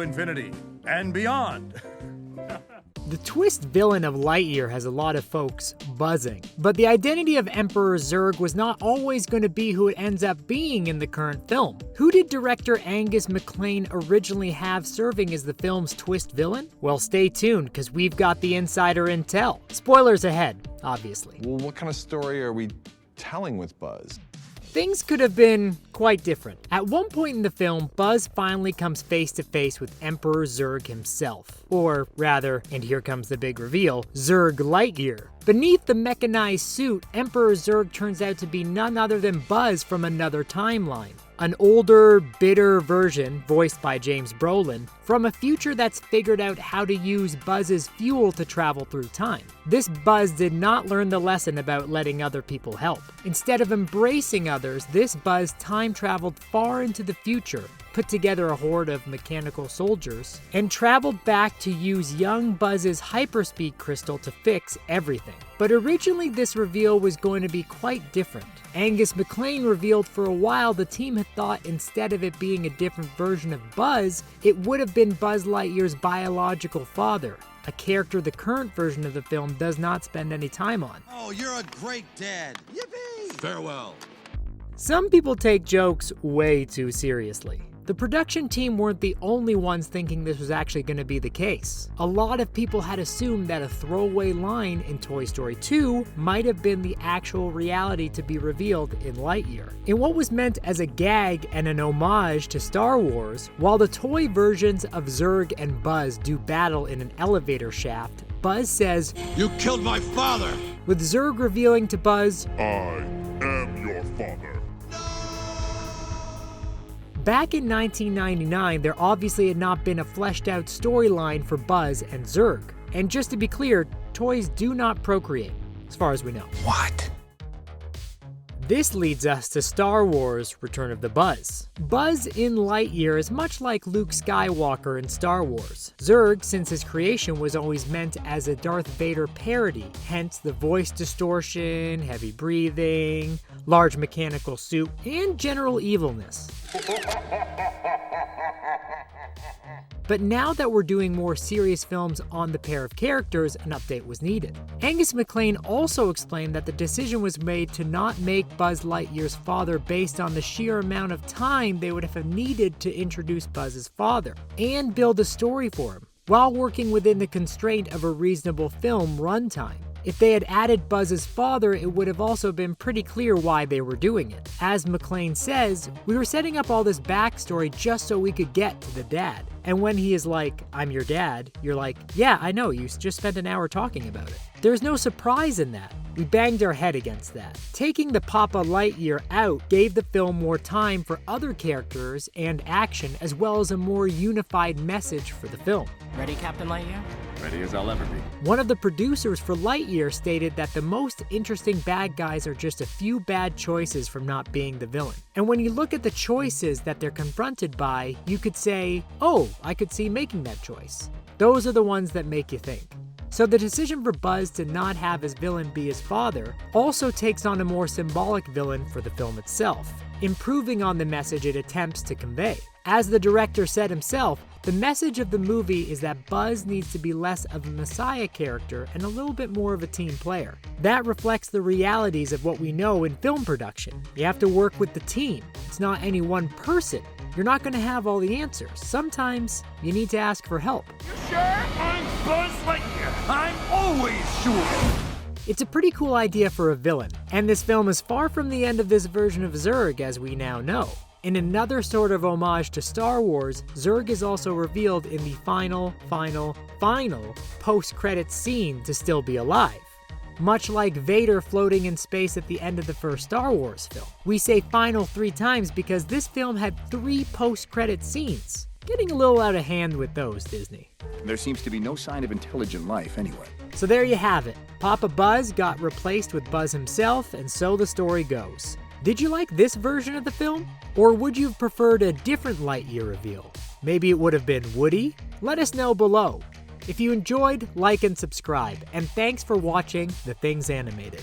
infinity and beyond. The twist villain of Lightyear has a lot of folks buzzing, but the identity of Emperor Zurg was not always going to be who it ends up being in the current film. Who did director Angus Maclane originally have serving as the film's twist villain? Well, stay tuned, because we've got the insider intel. Spoilers ahead, obviously. Well, what kind of story are we telling with Buzz? Things could have been quite different. At one point in the film, Buzz finally comes face to face with Emperor Zurg himself. Or rather, and here comes the big reveal, Zurg Lightyear. Beneath the mechanized suit, Emperor Zurg turns out to be none other than Buzz from another timeline. An older, bitter version, voiced by James Brolin, from a future that's figured out how to use Buzz's fuel to travel through time. This Buzz did not learn the lesson about letting other people help. Instead of embracing others, this Buzz time traveled far into the future, put together a horde of mechanical soldiers, and traveled back to use young Buzz's hyperspeed crystal to fix everything. But originally this reveal was going to be quite different. Angus Maclane revealed for a while the team had thought instead of it being a different version of Buzz, it would have been Buzz Lightyear's biological father, a character the current version of the film does not spend any time on. Oh, you're a great dad. Yippee! Farewell. Some people take jokes way too seriously. The production team weren't the only ones thinking this was actually going to be the case. A lot of people had assumed that a throwaway line in Toy Story 2 might have been the actual reality to be revealed in Lightyear. In what was meant as a gag and an homage to Star Wars, while the toy versions of Zurg and Buzz do battle in an elevator shaft, Buzz says, You killed my father! with Zurg revealing to Buzz, I am your father. back in 1999, there obviously had not been a fleshed out storyline for Buzz and Zurg. And just to be clear, toys do not procreate, as far as we know. What? This leads us to Star Wars: Return of the Buzz. Buzz in Lightyear is much like Luke Skywalker in Star Wars. Zurg, since his creation, was always meant as a Darth Vader parody, hence the voice distortion, heavy breathing, large mechanical suit, and general evilness. But now that we're doing more serious films on the pair of characters, an update was needed. Angus Maclane also explained that the decision was made to not make Buzz Lightyear's father based on the sheer amount of time they would have needed to introduce Buzz's father, and build a story for him, while working within the constraint of a reasonable film runtime. If they had added Buzz's father, it would have also been pretty clear why they were doing it. As Maclane says, we were setting up all this backstory just so we could get to the dad. And when he is like, I'm your dad, you're like, yeah, I know, you just spent an hour talking about it. There's no surprise in that. We banged our head against that. Taking the Papa Lightyear out gave the film more time for other characters and action, as well as a more unified message for the film. Ready, Captain Lightyear? Ready as I'll ever be. One of the producers for Lightyear stated that the most interesting bad guys are just a few bad choices from not being the villain. And when you look at the choices that they're confronted by, you could say, oh, I could see making that choice. Those are the ones that make you think. So the decision for Buzz to not have his villain be his father also takes on a more symbolic villain for the film itself, improving on the message it attempts to convey. As the director said himself, the message of the movie is that Buzz needs to be less of a messiah character and a little bit more of a team player. That reflects the realities of what we know in film production. You have to work with the team. It's not any one person. You're not going to have all the answers. Sometimes you need to ask for help. You sure? I'm Buzz Lightyear. I'm always sure. It's a pretty cool idea for a villain, and this film is far from the end of this version of Zurg as we now know. In another sort of homage to Star Wars, Zurg is also revealed in the final post-credits scene to still be alive. Much like Vader floating in space at the end of the first Star Wars film. We say final 3 times because this film had 3 post-credit scenes. Getting a little out of hand with those, Disney. There seems to be no sign of intelligent life anywhere. So there you have it. Papa Buzz got replaced with Buzz himself, and so the story goes. Did you like this version of the film? Or would you have preferred a different Lightyear reveal? Maybe it would have been Woody? Let us know below. If you enjoyed, like and subscribe, and thanks for watching The Things Animated.